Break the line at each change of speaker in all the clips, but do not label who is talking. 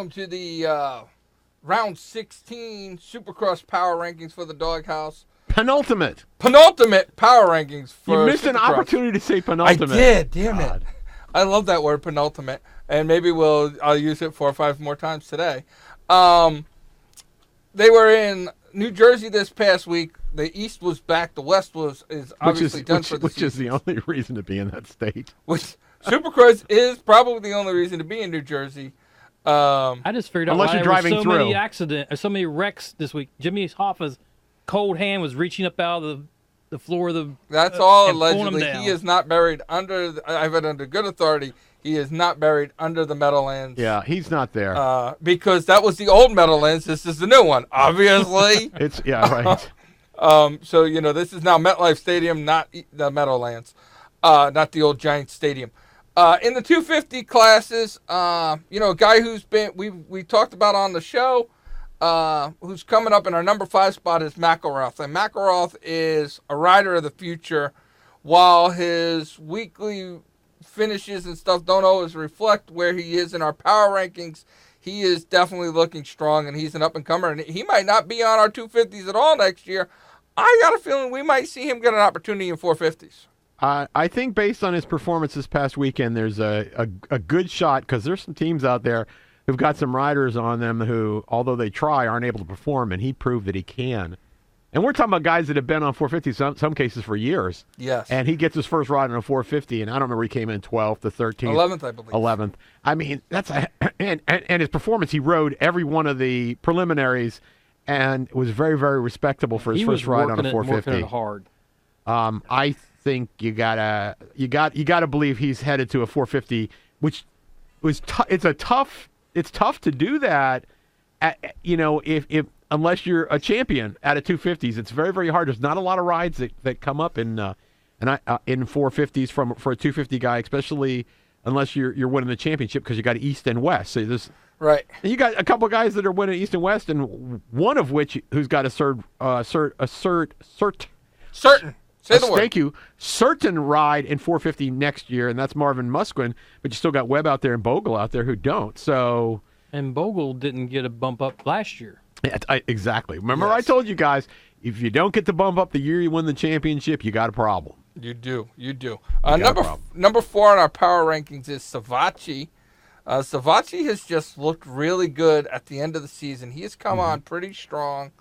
welcome to the round 16 Supercross power rankings for the DawgHouse.
Penultimate
Power rankings for
You missed
Supercross.
an opportunity to say penultimate.
I did, damn it. I love that word, penultimate. And maybe I'll use it 4 or 5 more times today. They were in New Jersey this past week. The East was back. The West is obviously done for the
Which
season.
is the only reason to be in that state.
Which Supercross is probably the only reason to be in New Jersey.
I just figured out
Unless
why
you're
there were
driving
so
through.
many accidents, or so many wrecks this week. Jimmy Hoffa's cold hand was reaching up out of the floor of the.
That's all
and pulling him
allegedly.
down.
He is not buried under. I've had under good authority. He is not buried under the Meadowlands.
Yeah, he's not there.
Because that was the old Meadowlands. This is the new one, obviously.
Right.
So this is now MetLife Stadium, not the Meadowlands, not the old Giant Stadium. In the 250 classes, a guy who's been we talked about on the show, who's coming up in our number 5 spot is McElreth. And McElreth is a rider of the future. While his weekly finishes and stuff don't always reflect where he is in our power rankings, he is definitely looking strong, and he's an up-and-comer. And he might not be on our 250s at all next year. I got a feeling we might see him get an opportunity in 450s.
I think based on his performance this past weekend, there's a good shot, because there's some teams out there who've got some riders on them who, although they try, aren't able to perform, and he proved that he can. And we're talking about guys that have been on 450, some cases for years.
Yes.
And he gets his first ride on a 450, and I don't remember, he came in 12th to 13th.
11th, I believe.
11th. I mean, and his performance, he rode every one of the preliminaries and was very, very respectable for his first ride on a 450.
Working it hard.
I think you gotta believe he's headed to a 450, which was it's tough to do that. If unless you're a champion at a 250s, it's very, very hard. There's not a lot of rides that come up in 450s for a 250 guy, especially unless you're winning the championship, because you got East and West. So there's
right.
And you got a couple of guys that are winning East and West, and one of which who's got a certain.
Say the word.
Thank you. Certain ride in 450 next year, and that's Marvin Musquin, but you still got Webb out there and Bogle out there who don't. So,
And Bogle didn't get a bump up last year.
Exactly. Remember,
Yes.
I told you guys, if you don't get the bump up the year you win the championship, you got a problem.
You do.
got a problem.
Number 4 on our power rankings is Savacci. Savacci has just looked really good at the end of the season. He has come on pretty strong.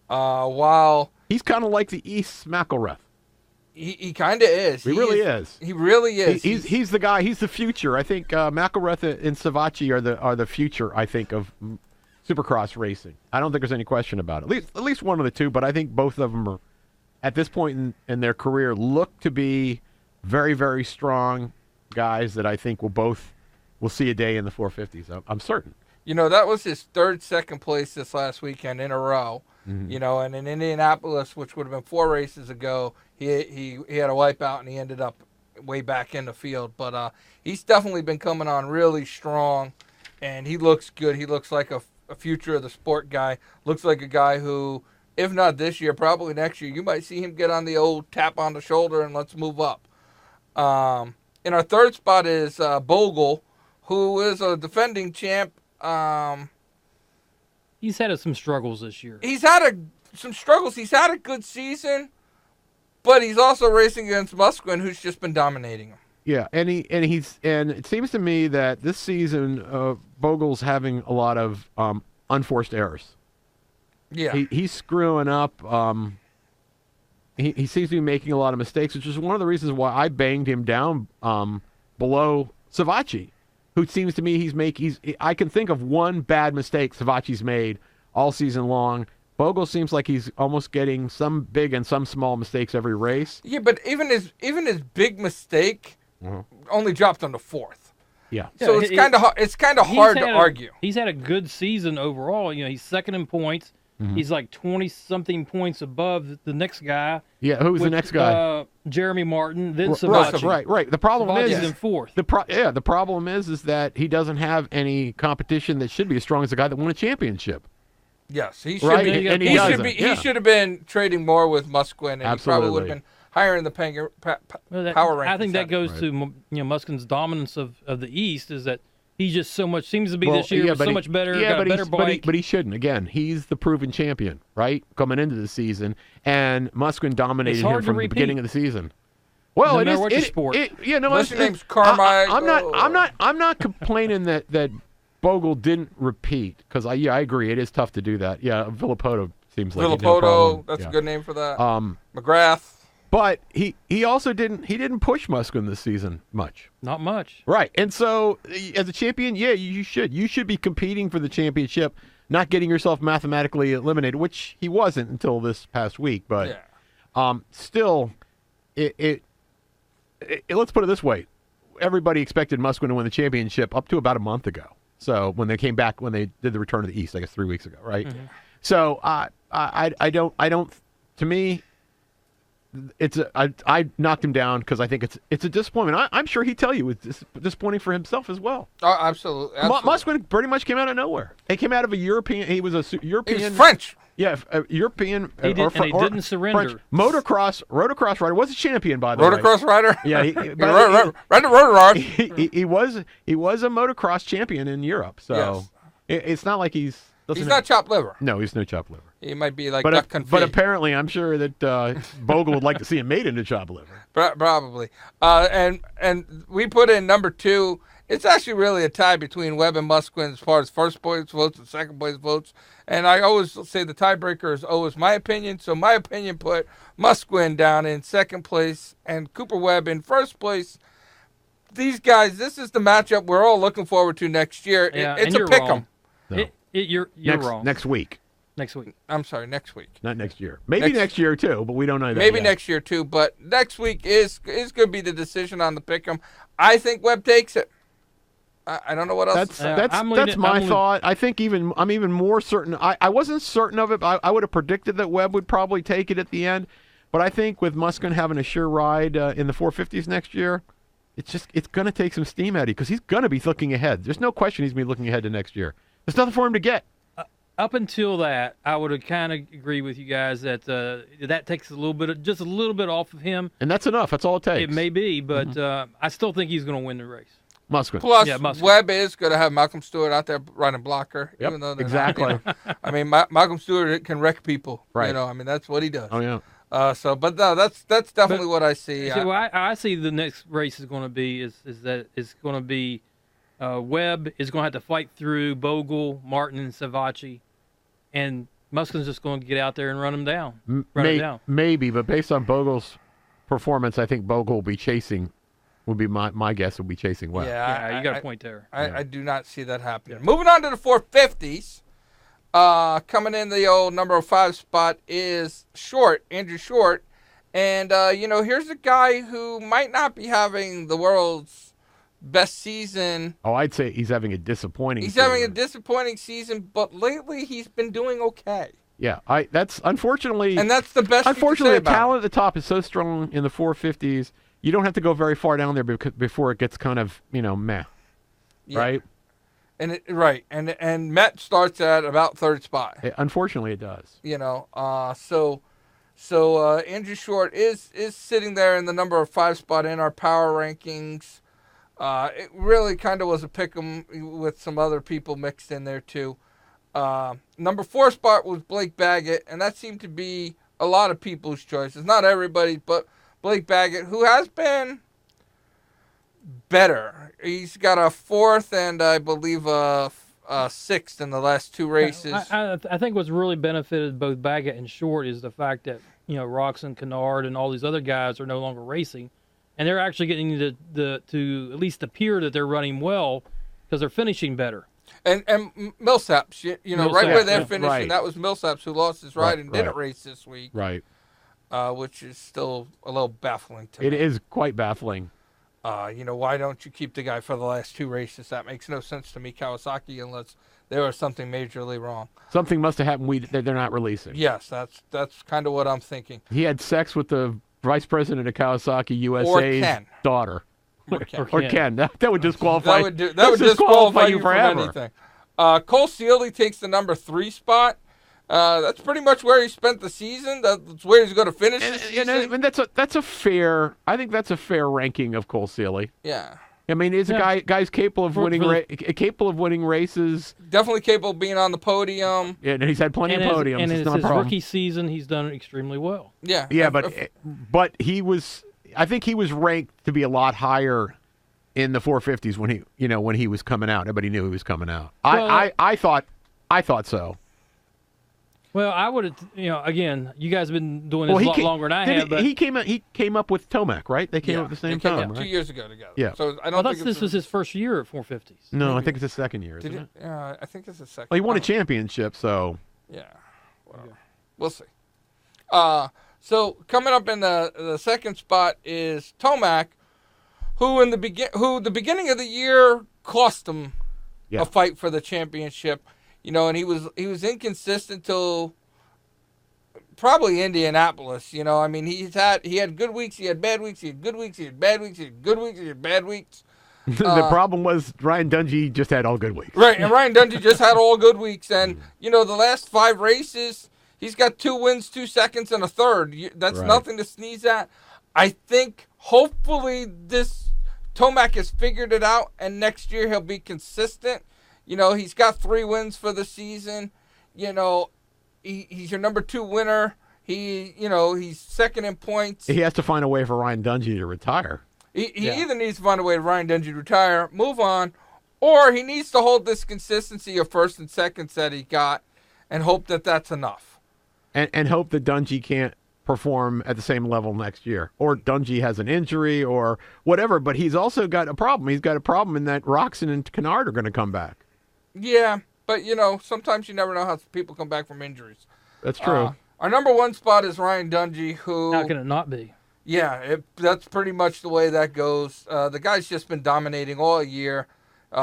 While
He's kind of like the East McElreth.
he kind of is.
He really is.
He really is.
He's the guy. He's the future. I think McElreth and Savacci are the future, I think, of Supercross racing. I don't think there's any question about it. At least one of the two, but I think both of them are, at this point in their career, look to be very, very strong guys that I think will see a day in the 450s. I'm certain.
That was his second place this last weekend in a row. And in Indianapolis, which would have been 4 races ago, he had a wipeout and he ended up way back in the field. But he's definitely been coming on really strong, and he looks good. He looks like a future of the sport guy. Looks like a guy who, if not this year, probably next year, you might see him get on the old tap on the shoulder and let's move up. In our 3rd spot is Bogle, who is a defending champ.
He's had some struggles this year.
He's had some struggles. He's had a good season, but he's also racing against Musquin, who's just been dominating him.
Yeah, and it seems to me that this season Bogle's having a lot of unforced errors.
Yeah,
he's screwing up. He seems to be making a lot of mistakes, which is one of the reasons why I banged him down below Savacci, who seems to me I can think of one bad mistake Savacci's made all season long. Bogle seems like he's almost getting some big and some small mistakes every race.
Yeah, but even his big mistake only dropped on the 4th.
Yeah.
So it's kind of hard to argue.
He's had a good season overall. He's second in points. He's like 20-something points above the next guy.
Yeah, who's the next guy?
Jeremy Martin, then Savacci.
Right. The problem
Savacci's in 4th.
The problem is that he doesn't have any competition that should be as strong as the guy that won a championship.
Yes, he should
Right?
be.
And he doesn't.
He should have been trading more with Musquin, and
Absolutely.
he probably would have been higher in the power rankings.
I think that goes to Musquin's dominance of the East, is that He's just so much seems to be this year so much better. Got a better bike.
But he shouldn't. Again, he's the proven champion, right? Coming into the season, and Musquin dominated him from the beginning of the season. Well,
no
it
matter
is.
what your sport.
Unless your name's Carmichael.
I'm not complaining that Bogle didn't repeat because I agree it is tough to do that. Yeah, Villapoto seems like
Villapoto. That's a good name for that. McElreth.
But he also didn't push Musquin this season much.
Not much.
Right. And so as a champion, yeah, you should. You should be competing for the championship, not getting yourself mathematically eliminated, which he wasn't until this past week. But still, let's put it this way. Everybody expected Musquin to win the championship up to about a month ago. So when they came back, when they did the Return of the East, I guess 3 weeks ago, right? Mm-hmm. So I don't, to me, I knocked him down because I think it's a disappointment. I'm sure he'd tell you it's disappointing for himself as well.
Oh, absolutely.
Musquin pretty much came out of nowhere. He came out of a European. He was a European.
He was French.
Yeah, European.
He didn't surrender.
French motocross rider. Was a champion, by the way.
Motocross rider.
Yeah, he was a motocross champion in Europe. So it's not like he's
not chopped liver.
No, he's no chopped liver.
He might be like duck confit.
But apparently, I'm sure that Bogle would like to see him made into chopped liver.
Probably. And we put in number 2. It's actually really a tie between Webb and Musquin as far as first place votes and second place votes. And I always say the tiebreaker is always my opinion. So my opinion put Musquin down in second place and Cooper Webb in first place. These guys, this is the matchup we're all looking forward to next year.
Yeah,
it's a pick 'em.
No.
You're wrong.
Next week.
Next week.
I'm sorry, next week.
Not next year. Maybe next year too, but we don't know that.
Maybe
yet.
next year too, but next week is going to be the decision on the pick 'em. I think Webb takes it. I don't know what else.
That's my thought. I think I'm even more certain. I wasn't certain of it. But I would have predicted that Webb would probably take it at the end, but I think with Musquin having a sure ride in the 450s next year, it's going to take some steam out of you because he's going to be looking ahead. There's no question he's going to be looking ahead to next year. There's nothing for him to get.
Up until that, I would have kind of agree with you guys that that takes just a little bit off of him.
And that's enough. That's all it takes.
It may be, but I still think he's going to win the race.
Musquin.
Plus,
Musquin.
Webb is going to have Malcolm Stewart out there running blocker.
Yep,
even though
exactly.
I mean, Malcolm Stewart can wreck people.
Right.
I mean, that's what he does.
Oh, yeah.
But no, that's definitely what I see.
So I see the next race is going to be Webb is going to have to fight through Bogle, Martin, and Savacci, and Musquin's just going to get out there and run him down.
Maybe, but based on Bogle's performance, I think Bogle will be chasing. Would be my guess. Will be chasing Webb.
Yeah, you got a point there.
I do not see that happening. Moving on to the 450s. Coming in the old number 5 spot is Andrew Short. And, here's a guy who might not be having the world's best season.
Oh, I'd say he's having a disappointing
season.
He's
having a disappointing season, but lately he's been doing okay.
Yeah, that's unfortunately.
And that's the best
Unfortunately,
the
talent at the top is so strong in the 450s. You don't have to go very far down there before it gets kind of, meh. Yeah. Right?
And Met starts at about 3rd spot.
Unfortunately, it does.
So Andrew Short is sitting there in the number 5 spot in our power rankings. It really kind of was a pick 'em with some other people mixed in there too. Number 4 spot was Blake Baggett, and that seemed to be a lot of people's choices. Not everybody, but Blake Baggett, who has been better. He's got a 4th and I believe a 6th in the last 2 races.
I think what's really benefited both Baggett and Short is the fact that Roxon, Kennard, and all these other guys are no longer racing, and they're actually getting to at least appear that they're running well because they're finishing better.
And Millsaps,
Millsaps,
right where they're finishing,
right.
That was Millsaps who lost his ride and didn't race this week.
Right.
Which is still a little baffling to me.
It is quite baffling.
Why don't you keep the guy for the last 2 races? That makes no sense to me, Kawasaki, unless there was something majorly wrong.
Something must have happened that they're not releasing.
Yes, that's kind of what I'm thinking.
He had sex with the vice president of Kawasaki USA's daughter. Or Ken. That would disqualify.
That would disqualify you
forever.
from anything. Cole Seeley takes the number 3 spot. That's pretty much where he spent the season. That's where he's going to finish the season.
And that's a fair. I think that's a fair ranking of Cole Seeley.
Yeah.
I mean, he's a guy's capable of winning races.
Definitely capable of being on the podium.
Yeah, and he's had plenty of podiums.
And
it's
in
not a
his
problem.
rookie season, he's done extremely well.
Yeah.
Yeah, but he was. I think he was ranked to be a lot higher in the 450s when he was coming out. Everybody knew he was coming out.
Well,
I thought so.
Well, I would have. Again, you guys have been doing this a lot longer than I have. But
he came up with Tomac, right? They came up at the same time, right?
2 years ago together.
Yeah.
So I don't think
this was his first year at 450s.
No, I think it's his second year, isn't it?
I think it's his second.
Well, he won a championship, so.
Yeah. Well, we'll see. So coming up in the second spot is Tomac, who the beginning of the year cost him a fight for the championship. And he was inconsistent till probably Indianapolis. I mean, he had good weeks, he had bad weeks, he had good weeks, he had bad weeks, he had good weeks, he had bad weeks.
The problem was Ryan Dungey just had all good weeks.
Right, and Ryan Dungey just had all good weeks. And, the last 5 races, he's got 2 wins, 2 seconds, and a third. That's nothing to sneeze at. I think, hopefully, Tomac has figured it out, and next year he'll be consistent. He's got 3 wins for the season. He's your number 2 winner. He's second in points.
He has to find a way for Ryan Dungey to retire.
He either needs to find a way for Ryan Dungey to retire, move on, or he needs to hold this consistency of first and seconds that he got and hope that that's enough.
And hope that Dungey can't perform at the same level next year. Or Dungey has an injury or whatever, but he's also got a problem. He's got a problem in that Roxon and Kennard are going to come back.
Yeah, but, sometimes you never know how people come back from injuries.
That's true.
Our number 1 spot is Ryan Dungey, who...
How can it not be?
Yeah, that's pretty much the way that goes. The guy's just been dominating all year. In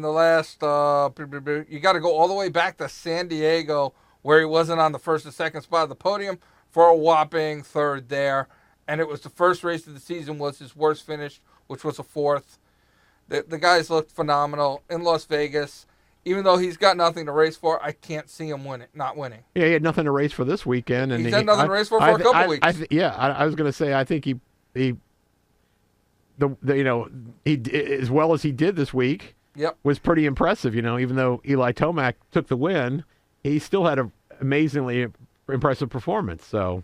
the last... you got to go all the way back to San Diego, where he wasn't on the first and second spot of the podium, for a whopping third there. And it was the first race of the season was his worst finish, which was a 4th. The guys looked phenomenal in Las Vegas. Even though he's got nothing to race for, I can't see him not winning.
Yeah, he had nothing to race for this weekend, and
he's had nothing to race for a couple weeks.
I was going to say, I think he as well as he did this week, was pretty impressive. Even though Eli Tomac took the win, he still had an amazingly impressive performance. So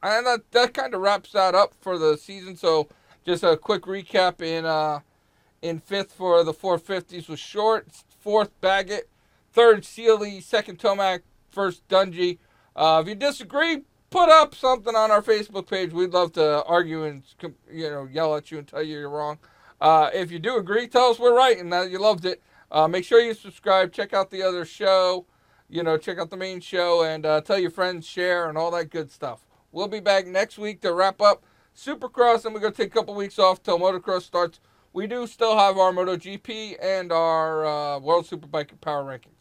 and that kind of wraps that up for the season. So just a quick recap in 5th for the 450s was Short, 4th Baggett, 3rd Sealy, 2nd Tomac, 1st Dungey. If you disagree, put up something on our Facebook page. We'd love to argue and yell at you and tell you you're wrong. If you do agree, tell us we're right and that you loved it. Make sure you subscribe. Check out the other show. Check out the main show and tell your friends, share, and all that good stuff. We'll be back next week to wrap up Supercross, and we're going to take a couple weeks off till motocross starts. We do still have our MotoGP and our World Superbike Power Rankings.